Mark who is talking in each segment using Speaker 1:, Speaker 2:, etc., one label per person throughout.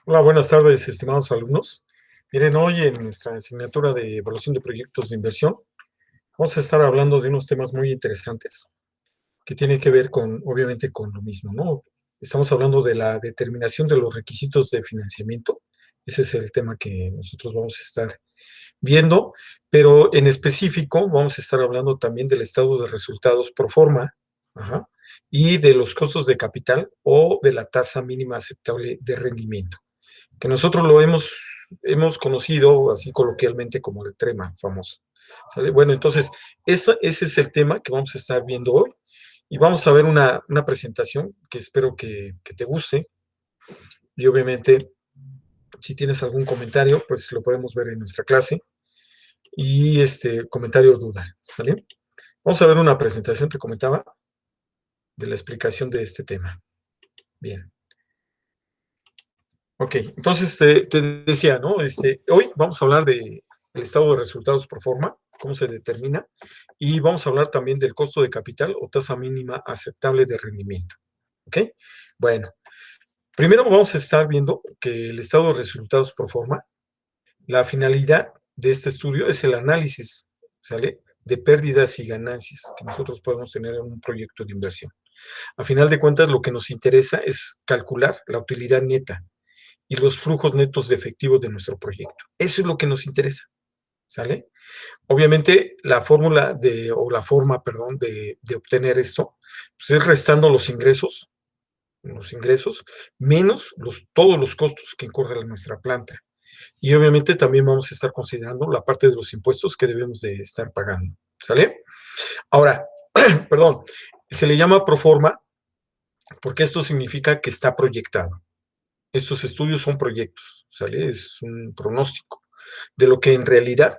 Speaker 1: Hola, buenas tardes, estimados alumnos. Miren, hoy en nuestra asignatura de evaluación de proyectos de inversión, vamos a estar hablando de unos temas muy interesantes que tienen que ver con, obviamente, con lo mismo, ¿no? Estamos hablando de la determinación de los requisitos de financiamiento. Ese es el tema que nosotros vamos a estar viendo, pero en específico vamos a estar hablando también del estado de resultados pro forma, ajá, y de los costos de capital o de la tasa mínima aceptable de rendimiento que nosotros hemos conocido así coloquialmente como el trema famoso. ¿Sale? Bueno, entonces, ese es el tema que vamos a estar viendo hoy y vamos a ver una presentación que espero que te guste y obviamente si tienes algún comentario, pues lo podemos ver en nuestra clase y comentario o duda, ¿sale? Vamos a ver una presentación que comentaba de la explicación de este tema. Bien. Ok, entonces te decía, ¿no? Hoy vamos a hablar de el estado de resultados por forma, cómo se determina, y vamos a hablar también del costo de capital o tasa mínima aceptable de rendimiento. ¿Ok? Bueno, primero vamos a estar viendo que el estado de resultados por forma, la finalidad de este estudio es el análisis, ¿sale? De pérdidas y ganancias que nosotros podemos tener en un proyecto de inversión. A final de cuentas, lo que nos interesa es calcular la utilidad neta y los flujos netos de efectivo de nuestro proyecto. Eso es lo que nos interesa, ¿sale? Obviamente, la fórmula o la forma, perdón, de obtener esto, pues es restando los ingresos, menos todos los costos que incurre nuestra planta. Y obviamente también vamos a estar considerando la parte de los impuestos que debemos de estar pagando, ¿sale? Ahora, perdón, se le llama proforma porque esto significa que está proyectado. Estos estudios son proyectos, ¿sale? Es un pronóstico de lo que en realidad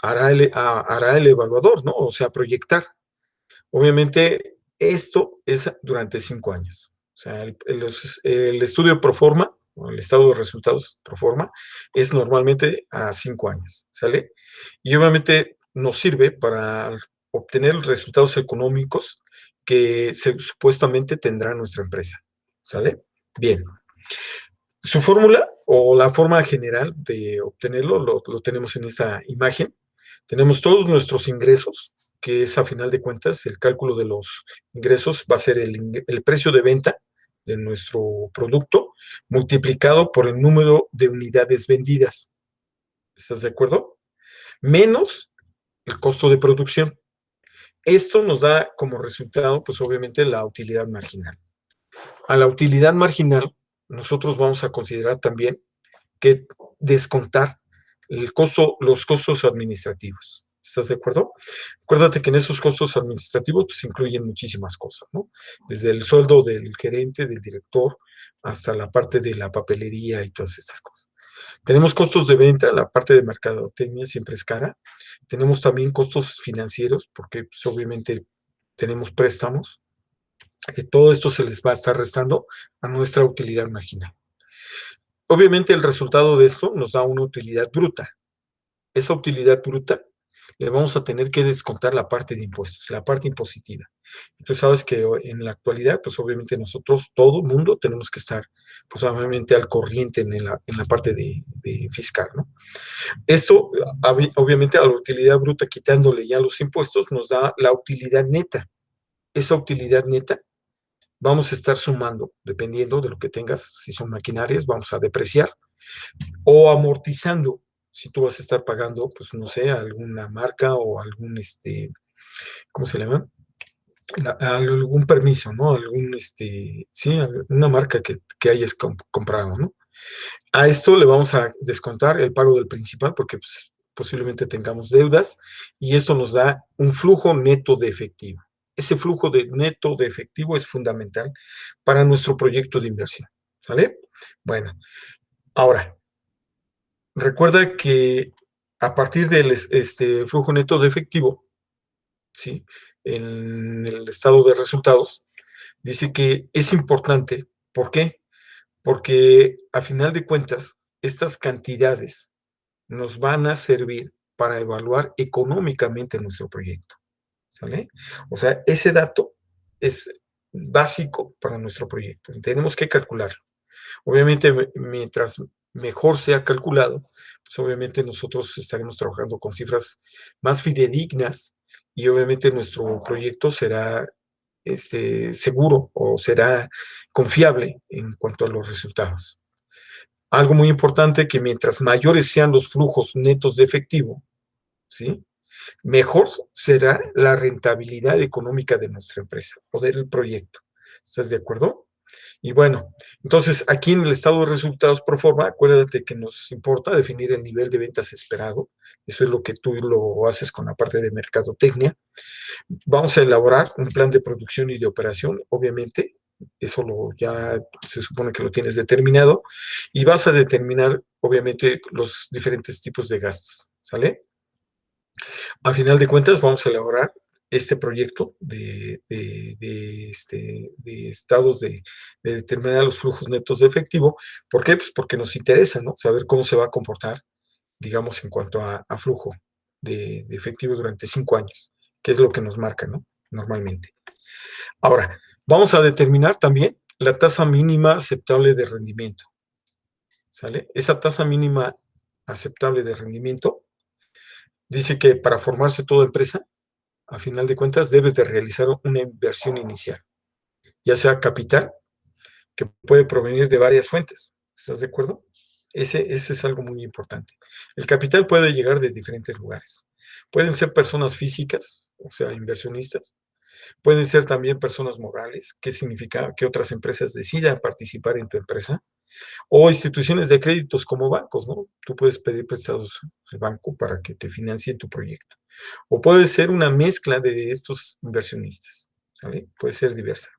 Speaker 1: hará el evaluador, ¿no? O sea, proyectar. Obviamente, esto es durante 5 años. O sea, el estudio pro forma, o el estado de resultados pro forma, es normalmente a 5 años, ¿sale? Y obviamente nos sirve para obtener los resultados económicos que supuestamente tendrá nuestra empresa, ¿sale? Bien. Su fórmula o la forma general de obtenerlo lo tenemos en esta imagen. Tenemos todos nuestros ingresos, que es a final de cuentas el cálculo de los ingresos va a ser el precio de venta de nuestro producto multiplicado por el número de unidades vendidas. ¿Estás de acuerdo? Menos el costo de producción. Esto nos da como resultado, pues obviamente, la utilidad marginal. A la utilidad marginal, nosotros vamos a considerar también que descontar los costos administrativos. ¿Estás de acuerdo? Acuérdate que en esos costos administrativos pues, incluyen muchísimas cosas, ¿no? Desde el sueldo del gerente, del director, hasta la parte de la papelería y todas estas cosas. Tenemos costos de venta, la parte de mercadotecnia siempre es cara. Tenemos también costos financieros, porque pues, obviamente tenemos préstamos. Todo esto se les va a estar restando a nuestra utilidad marginal. Obviamente el resultado de esto nos da una utilidad bruta. Esa utilidad bruta le vamos a tener que descontar la parte de impuestos, la parte impositiva. Tú sabes que en la actualidad, pues obviamente nosotros, todo el mundo, tenemos que estar, pues obviamente al corriente en la parte de fiscal, ¿no? Esto, obviamente, a la utilidad bruta, quitándole ya los impuestos, nos da la utilidad neta. Esa utilidad neta vamos a estar sumando, dependiendo de lo que tengas, si son maquinarias, vamos a depreciar o amortizando, si tú vas a estar pagando, pues no sé, alguna marca o algún, ¿cómo se llama? Algún permiso, ¿no? Sí, una marca que hayas comprado, ¿no? A esto le vamos a descontar el pago del principal porque pues, posiblemente tengamos deudas y esto nos da un flujo neto de efectivo. Ese flujo de neto de efectivo es fundamental para nuestro proyecto de inversión, ¿sale? Bueno, ahora, recuerda que a partir del flujo neto de efectivo, ¿sí? En el estado de resultados, dice que es importante. ¿Por qué? Porque a final de cuentas, estas cantidades nos van a servir para evaluar económicamente nuestro proyecto, ¿sale? O sea, ese dato es básico para nuestro proyecto. Tenemos que calcularlo. Obviamente, mientras mejor sea calculado, pues obviamente nosotros estaremos trabajando con cifras más fidedignas y obviamente nuestro proyecto será seguro o será confiable en cuanto a los resultados. Algo muy importante que mientras mayores sean los flujos netos de efectivo, ¿sí? Mejor será la rentabilidad económica de nuestra empresa o del proyecto. ¿Estás de acuerdo? Y bueno, entonces aquí en el estado de resultados pro forma, acuérdate que nos importa definir el nivel de ventas esperado. Eso es lo que tú lo haces con la parte de mercadotecnia. Vamos a elaborar un plan de producción y de operación, obviamente. Eso ya se supone que lo tienes determinado. Y vas a determinar, obviamente, los diferentes tipos de gastos. ¿Sale? A final de cuentas, vamos a elaborar este proyecto de estados de determinar los flujos netos de efectivo. ¿Por qué? Pues porque nos interesa, ¿no? Saber cómo se va a comportar, digamos, en cuanto a flujo de efectivo durante 5 años, que es lo que nos marca, ¿no? Normalmente. Ahora, vamos a determinar también la tasa mínima aceptable de rendimiento. ¿Sale? Esa tasa mínima aceptable de rendimiento dice que para formarse toda empresa, a final de cuentas, debes de realizar una inversión inicial, ya sea capital, que puede provenir de varias fuentes. ¿Estás de acuerdo? Ese es algo muy importante. El capital puede llegar de diferentes lugares. Pueden ser personas físicas, o sea, inversionistas. Pueden ser también personas morales, que significa que otras empresas decidan participar en tu empresa. O instituciones de créditos como bancos, ¿no? Tú puedes pedir prestados al banco para que te financie tu proyecto. O puede ser una mezcla de estos inversionistas, ¿sale? Puede ser diversa.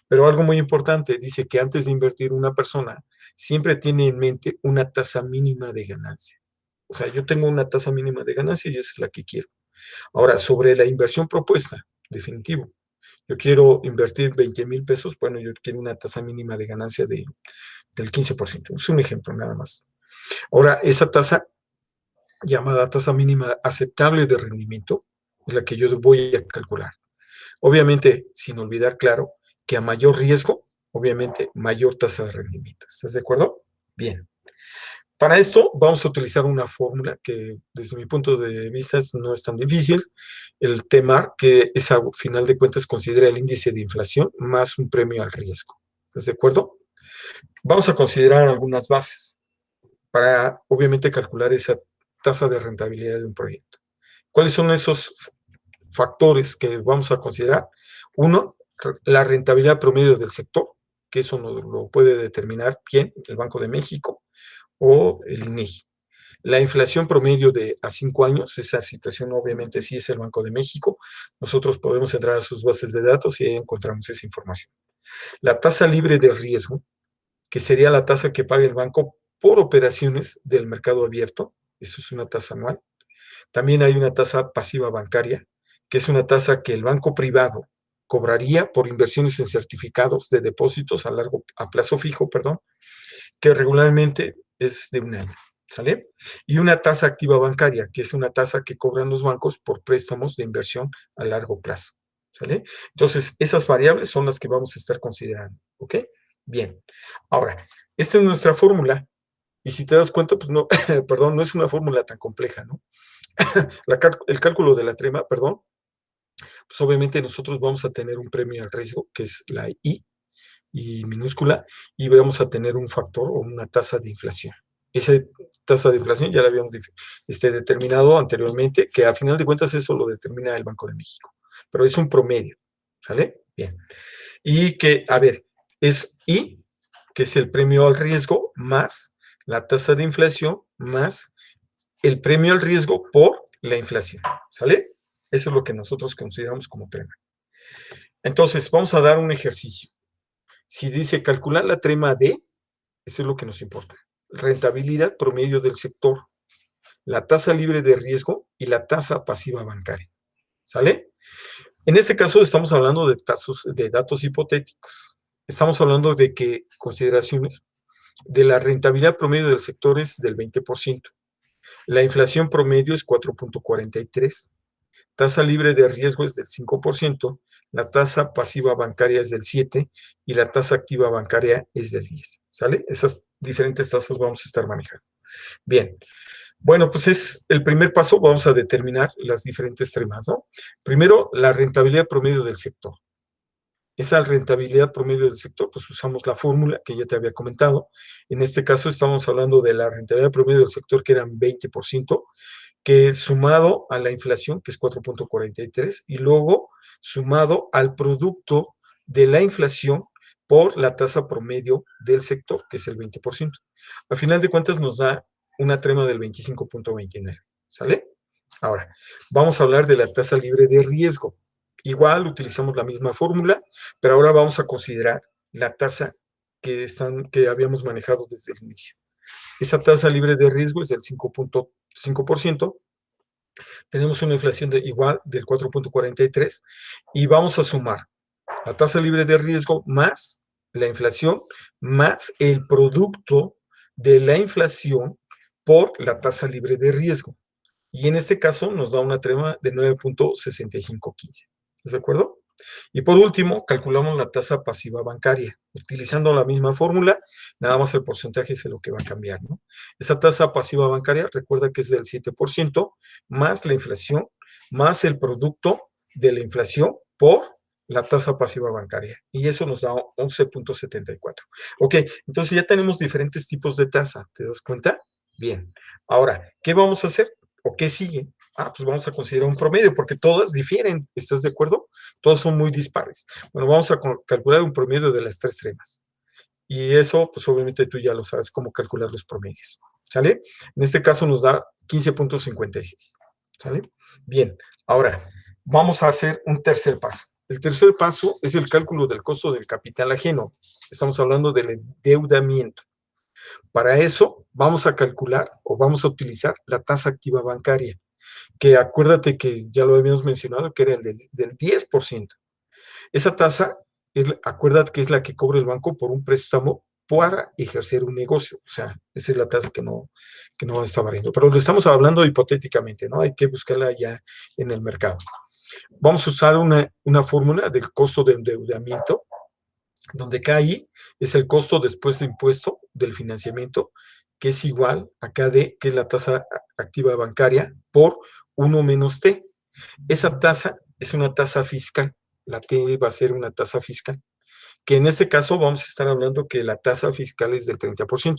Speaker 1: Pero algo muy importante, dice que antes de invertir una persona, siempre tiene en mente una tasa mínima de ganancia. O sea, yo tengo una tasa mínima de ganancia y esa es la que quiero. Ahora, sobre la inversión propuesta, definitivo. Yo quiero invertir 20,000 pesos, bueno, yo quiero una tasa mínima de ganancia del 15%. Es un ejemplo nada más. Ahora, esa tasa, llamada tasa mínima aceptable de rendimiento, es la que yo voy a calcular. Obviamente, sin olvidar, claro, que a mayor riesgo, obviamente, mayor tasa de rendimiento. ¿Estás de acuerdo? Bien. Para esto vamos a utilizar una fórmula que desde mi punto de vista no es tan difícil, el TEMAR, que es a final de cuentas considera el índice de inflación más un premio al riesgo. ¿Estás de acuerdo? Vamos a considerar algunas bases para, obviamente, calcular esa tasa de rentabilidad de un proyecto. ¿Cuáles son esos factores que vamos a considerar? Uno, la rentabilidad promedio del sector, que eso lo puede determinar quién, el Banco de México o el INEGI. La inflación promedio de a 5 años, esa situación obviamente sí es el Banco de México. Nosotros podemos entrar a sus bases de datos y ahí encontramos esa información. La tasa libre de riesgo, que sería la tasa que paga el banco por operaciones del mercado abierto, eso es una tasa anual. También hay una tasa pasiva bancaria, que es una tasa que el banco privado cobraría por inversiones en certificados de depósitos a plazo fijo, perdón, que regularmente es de un año, ¿sale? Y una tasa activa bancaria, que es una tasa que cobran los bancos por préstamos de inversión a largo plazo, ¿sale? Entonces, esas variables son las que vamos a estar considerando, ¿ok? Bien. Ahora, esta es nuestra fórmula, y si te das cuenta, pues no, perdón, no es una fórmula tan compleja, ¿no? El cálculo de la trema, perdón, pues obviamente nosotros vamos a tener un premio al riesgo, que es la I minúscula, y vamos a tener un factor o una tasa de inflación. Esa tasa de inflación ya la habíamos determinado anteriormente, que a final de cuentas eso lo determina el Banco de México, pero es un promedio, ¿sale? Bien. Y que, a ver, es I, que es el premio al riesgo, más la tasa de inflación, más el premio al riesgo por la inflación, ¿sale? Eso es lo que nosotros consideramos como trema. Entonces, vamos a dar un ejercicio. Si dice calcular la trema D, eso es lo que nos importa. Rentabilidad promedio del sector, la tasa libre de riesgo y la tasa pasiva bancaria. ¿Sale? En este caso estamos hablando de datos hipotéticos. Estamos hablando de que consideraciones de la rentabilidad promedio del sector es del 20%. La inflación promedio es 4.43. Tasa libre de riesgo es del 5%. la tasa pasiva bancaria es del 7 y la tasa activa bancaria es del 10, ¿sale? Esas diferentes tasas vamos a estar manejando. Bien, bueno, pues es el primer paso, vamos a determinar las diferentes temas, ¿no? Primero, la rentabilidad promedio del sector. Esa rentabilidad promedio del sector, pues usamos la fórmula que ya te había comentado. En este caso estamos hablando de la rentabilidad promedio del sector, que eran 20%, que sumado a la inflación, que es 4.43, y luego sumado al producto de la inflación por la tasa promedio del sector, que es el 20%. A final de cuentas nos da una trema del 25.29, ¿sale? Ahora, vamos a hablar de la tasa libre de riesgo. Igual utilizamos la misma fórmula, pero ahora vamos a considerar la tasa que habíamos manejado desde el inicio. Esa tasa libre de riesgo es del 5.5%. Tenemos una inflación igual del 4.43 y vamos a sumar la tasa libre de riesgo más la inflación más el producto de la inflación por la tasa libre de riesgo. Y en este caso nos da una trema de 9.6515. ¿Estás de acuerdo? Y por último, calculamos la tasa pasiva bancaria. Utilizando la misma fórmula, nada más el porcentaje es lo que va a cambiar, ¿no? Esa tasa pasiva bancaria, recuerda que es del 7%, más la inflación, más el producto de la inflación por la tasa pasiva bancaria. Y eso nos da 11.74. Ok, entonces ya tenemos diferentes tipos de tasa. ¿Te das cuenta? Bien. Ahora, ¿qué vamos a hacer? ¿O qué sigue? Pues vamos a considerar un promedio, porque todas difieren, ¿estás de acuerdo? Todas son muy dispares. Bueno, vamos a calcular un promedio de las tres tremas. Y eso, pues obviamente tú ya lo sabes cómo calcular los promedios, ¿sale? En este caso nos da 15.56, ¿sale? Bien, ahora vamos a hacer un tercer paso. El tercer paso es el cálculo del costo del capital ajeno. Estamos hablando del endeudamiento. Para eso vamos a calcular o vamos a utilizar la tasa activa bancaria, que acuérdate que ya lo habíamos mencionado, que era el del 10%. Esa tasa, acuérdate que es la que cobra el banco por un préstamo para ejercer un negocio. O sea, esa es la tasa que no está variando. Pero lo estamos hablando hipotéticamente, ¿no? Hay que buscarla ya en el mercado. Vamos a usar una fórmula del costo de endeudamiento, donde KI es el costo después de impuesto del financiamiento, que es igual a KD, que es la tasa activa bancaria, por 1 menos T. Esa tasa es una tasa fiscal, la T va a ser una tasa fiscal, que en este caso vamos a estar hablando que la tasa fiscal es del 30%.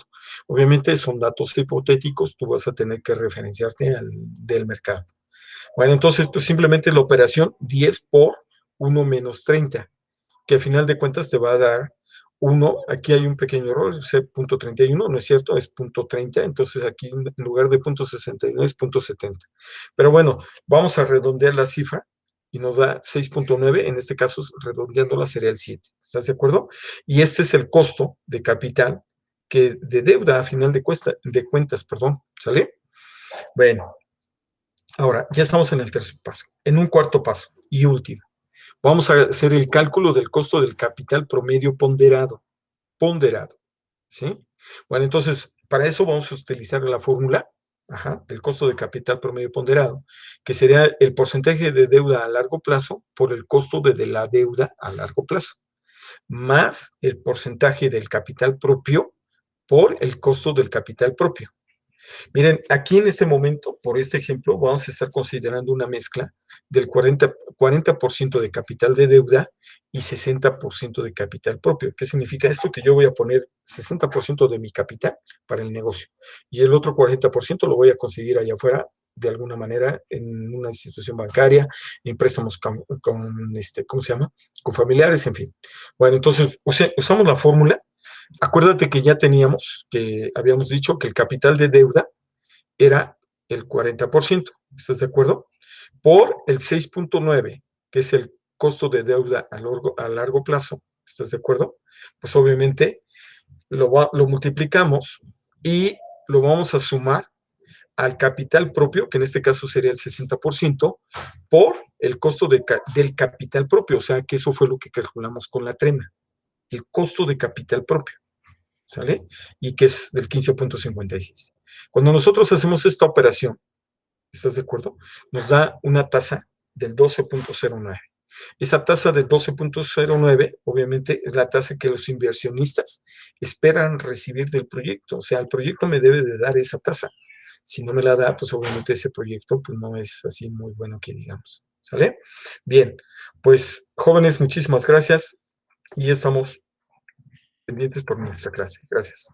Speaker 1: Obviamente son datos hipotéticos, tú vas a tener que referenciarte del mercado. Bueno, entonces pues simplemente la operación 10 por 1 menos 30, que al final de cuentas te va a dar 1, aquí hay un pequeño error, es .31, no es cierto, es .30, entonces aquí en lugar de .61 es .70. Pero bueno, vamos a redondear la cifra y nos da 6.9, en este caso redondeándola sería el 7, ¿estás de acuerdo? Y este es el costo de capital de deuda a final de cuentas, perdón, ¿sale? Bueno, ahora ya estamos en el tercer paso, en un cuarto paso y último. Vamos a hacer el cálculo del costo del capital promedio ponderado, ¿sí? Bueno, entonces, para eso vamos a utilizar la fórmula del costo de capital promedio ponderado, que sería el porcentaje de deuda a largo plazo por el costo de la deuda a largo plazo, más el porcentaje del capital propio por el costo del capital propio. Miren, aquí en este momento, por este ejemplo, vamos a estar considerando una mezcla del 40% de capital de deuda y 60% de capital propio. ¿Qué significa esto? Que yo voy a poner 60% de mi capital para el negocio y el otro 40% lo voy a conseguir allá afuera de alguna manera en una institución bancaria, en préstamos ¿cómo se llama? Con familiares, en fin. Bueno, entonces usamos la fórmula. Acuérdate que ya que habíamos dicho que el capital de deuda era el 40%, ¿estás de acuerdo? Por el 6.9, que es el costo de deuda a largo plazo, ¿estás de acuerdo? Pues obviamente lo multiplicamos y lo vamos a sumar al capital propio, que en este caso sería el 60%, por el costo del capital propio, o sea que eso fue lo que calculamos con la trema, el costo de capital propio, ¿sale? Y que es del 15.56. Cuando nosotros hacemos esta operación, ¿estás de acuerdo? Nos da una tasa del 12.09. Esa tasa del 12.09, obviamente, es la tasa que los inversionistas esperan recibir del proyecto. O sea, el proyecto me debe de dar esa tasa. Si no me la da, pues obviamente ese proyecto pues no es así muy bueno que digamos. ¿Sale? Bien, pues jóvenes, muchísimas gracias y estamos pendientes por nuestra clase. Gracias.